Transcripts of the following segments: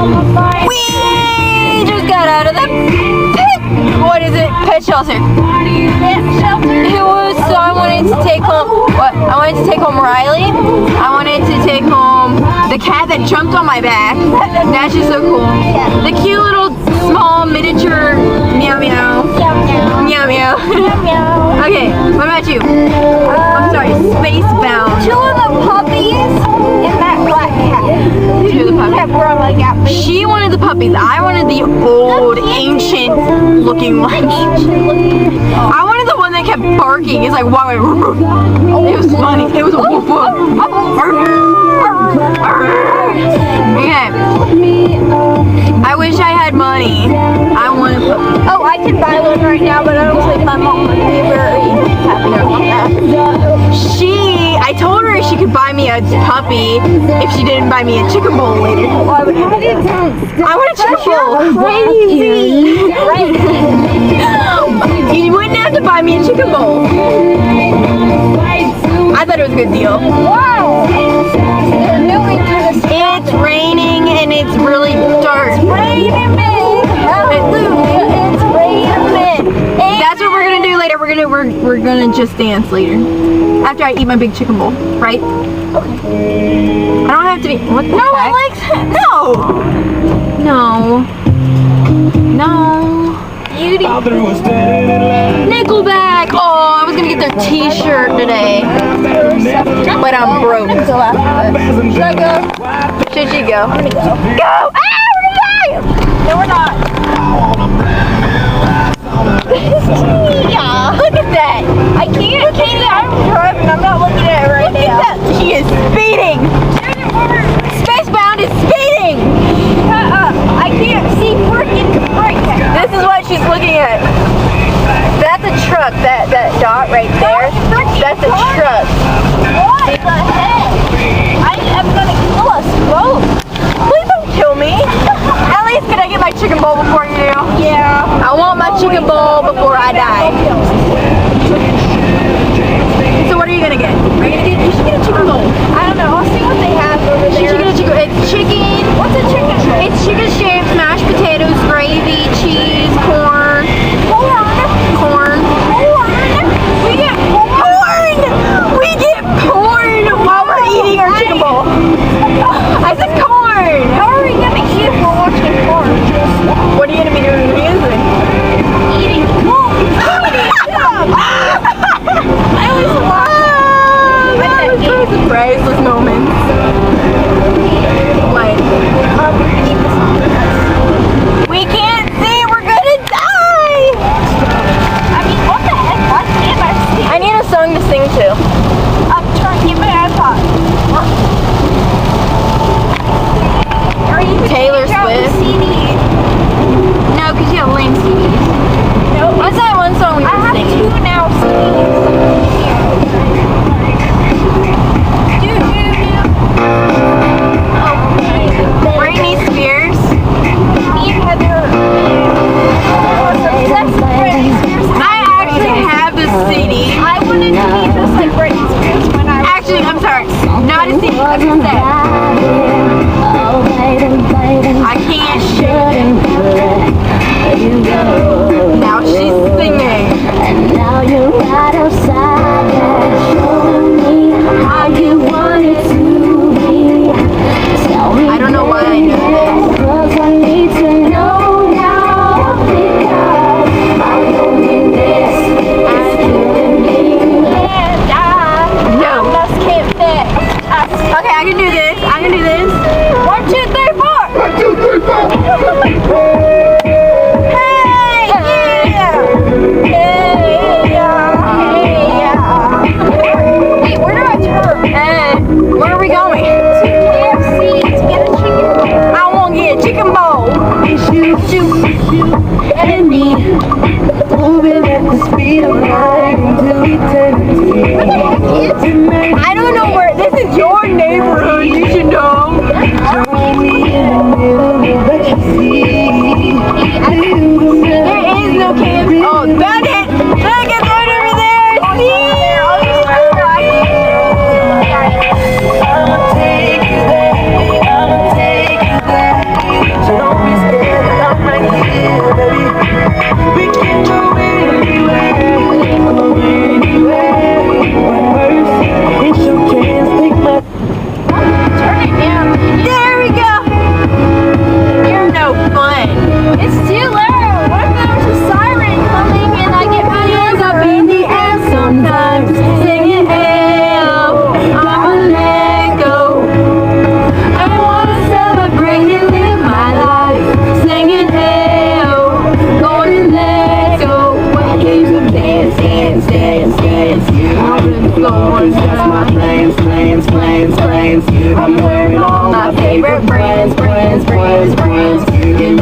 We just got out of the pet. What is it? Pet shelter. Pet shelter. It was so I wanted to take home. What? I wanted to take home Riley. I wanted to take home the cat that jumped on my back. That's just so cool. The cute little small miniature meow meow. Meow meow. Okay, what about you? I'm sorry, Spacebound. 2 of the puppies and that black cat. 2 of the puppies. That brother got me. She wanted the puppies. I wanted the old, ancient looking one. I wanted the one that kept barking. It's like, wow. It was funny. It was a woof woof. Okay. I wish I had money. I want a puppy. Oh, I can buy one right now, but I don't think my mom would be very happy about that. I told her she could buy me a puppy if she didn't buy me a chicken bowl later. Why would you? I want a chicken bowl. Crazy. You wouldn't have to buy me a chicken bowl. I thought it was a good deal. Wow. They're new into the sky. It's raining and it's really dark. It's raining big. Hallelujah. It's raining big. That's what we're gonna do later. We're gonna just dance later. After I eat my big chicken bowl, right? Okay. I don't have to be. What the heck? I like that. No. Beauty. Nickelback. Oh, I was gonna get their T-shirt today, but I'm broke. Should I go? Should she go? I'm gonna go. Go! Ah, we're gonna die! No, we're not. Yeah, look at that. I can't, Katie. I'm driving. I'm not looking at it right now. She is speeding. Spacebound is speeding. I can't see freaking right now. This is what she's looking at. That's a truck. That dot right there. That's a truck. What the heck? I am gonna kill us both. Please don't kill me. At least can I get my chicken bowl before you do? Yeah. I want my chicken bowl before I die. So what are you gonna get? Are you gonna get? You should get a chicken bowl. I don't know. I'll see what they have over You should there. get a chicken. It's chicken. What's a chicken? It's chicken strips, mashed potatoes, gravy, cheese, corn. We get corn. We get corn while we're eating our chicken bowl. I said corn. How are we gonna eat if we're watching porn? What are you gonna be doing with music? Eating. I always watch. That was a priceless moment. What? We can't see. We're gonna die. I mean, what the heck? Why can't I see? I need a song to sing to. I'm trying to get my iPod. Are you Taylor taking out the Swift. CD? No, because you have lame CDs. No. What's that one song we I were have singing? 2 now CDs. Britney Spears. Me and Heather was obsessed with Britney Spears. I actually have the CD. I wanted to be just like Britney Spears when I was Actually, I'm sorry. Not a CD. A cassette. I can't shoot it. Now she's singing. And now you're right outside there, showing me how you want it to be. Tell me, I don't know why I know this. 'cause I need to know now, because I'm only this is killing me. and I No. just can't fit. Okay, I can do this. I can do this. plans. That's my plans. I'm wearing all my favorite brands. Give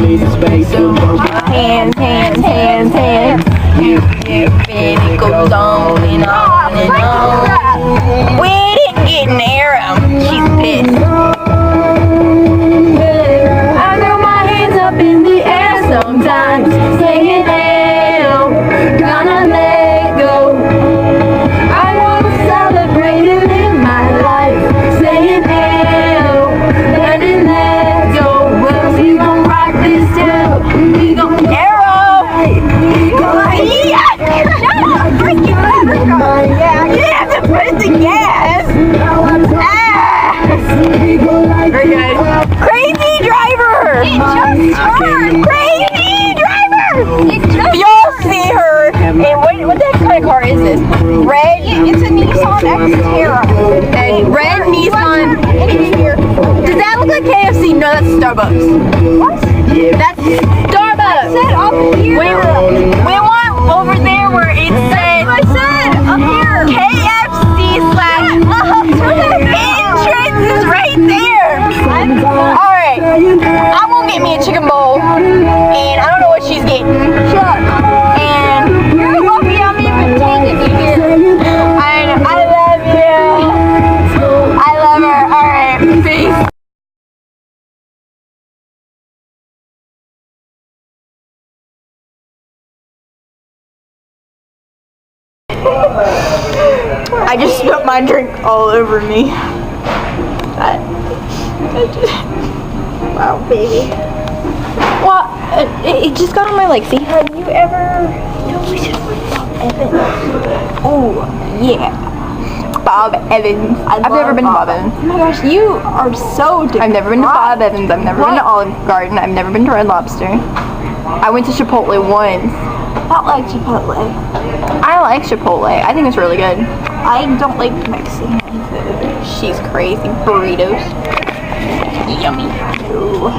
me some space to go. Hands. And it goes on and on and on. We didn't get an arrow. She's pissed. I throw my hands up in the air sometimes, singing hell, gonna let go. I wanna celebrate and live my life, saying hell, letting that go. Well, we gon' rock this town, we gon' arrow. Yeah, shut up, freaking motherfucker. Yeah, you have to put the gas. Okay. Crazy driver! It just turned! Crazy driver! Y'all see her! And what the kind of car is this? Red? It's a Nissan Xterra. A red Nissan. Does that look like KFC? No, that's Starbucks. What? That's Starbucks! Said up here. We want over there where it said. I said up here. KFC/entrance is right there. Alright, I'm gonna get me a chicken bowl, and I don't know what she's getting. Shut up. And You're lucky I'm even taking you here. I love you. I love her. Alright, peace. I just spilled my drink all over me. Wow, baby. Well, it just got on my leg. See? Have you ever? No, we should look up Evan. Oh, yeah. Bob Evans. I've never been to Bob Evans. Oh my gosh, you are so different. I've never been to Bob Evans. I've never been to Olive Garden. I've never been to Red Lobster. I went to Chipotle once. Not like Chipotle. I like Chipotle. I think it's really good. I don't like Mexican food. She's crazy. Burritos. Yummy. Ooh.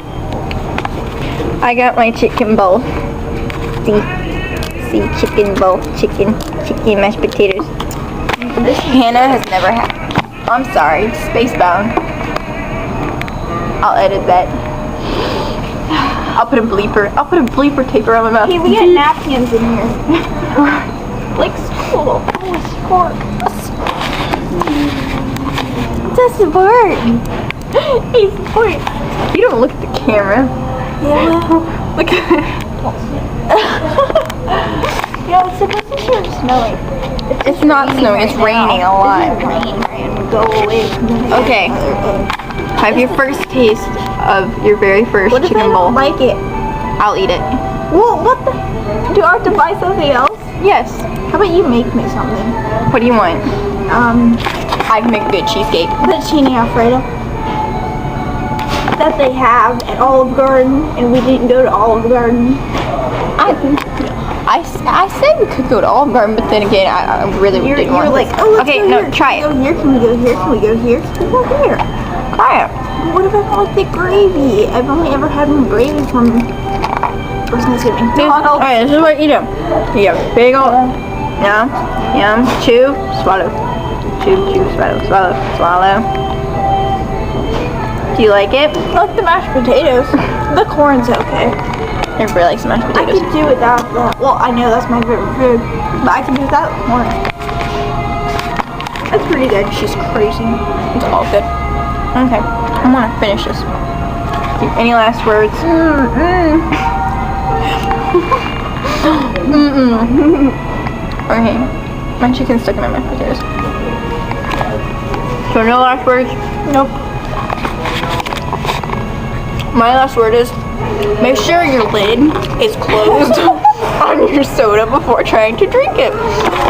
I got my chicken bowl. See, chicken bowl. Chicken mashed potatoes. This Hannah has never had. I'm sorry, spacebound. I'll edit that. I'll put a bleeper tape around my mouth. Hey, we got napkins in here. Like school. Oh, sport. It's a sport. Hey, sport. You don't look at the camera. Yeah. Look at You know, it's supposed to start snowing. It's not snowing, it's raining a lot. It's rain, and go away. Okay. Have your first taste of your very first What if I chicken bowl. don't like it? I'll eat it. Well, what the? Do I have to buy something else? Yes. How about you make me something? What do you want? I can make a good cheesecake. Fettuccine Alfredo. That they have at Olive Garden, and we didn't go to Olive Garden. I said we could go to Olive Garden, but then again, I really You're didn't want like, this. oh, let's okay, go no, here. try Can it. we go here? Can we go here? Can we go here? Can we go here? Try it. What if I don't like the gravy? I've only ever had one gravy from Thanksgiving. Alright, this is what you do. You have big old yum, chew, swallow. Chew, swallow. Do you like it? I like the mashed potatoes. The corn's okay. Everybody likes mashed I potatoes. could do without that. Well, I know that's my favorite food, but I can do without corn. That's pretty good. She's crazy. It's all good. Okay, I'm gonna finish this. Any last words? Okay, my chicken's stuck in my mashed potatoes. So no last words? Nope. My last word is, make sure your lid is closed on your soda before trying to drink it,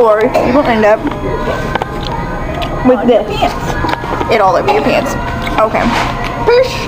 or you will end up with this. It all over your pants. Okay. Fish.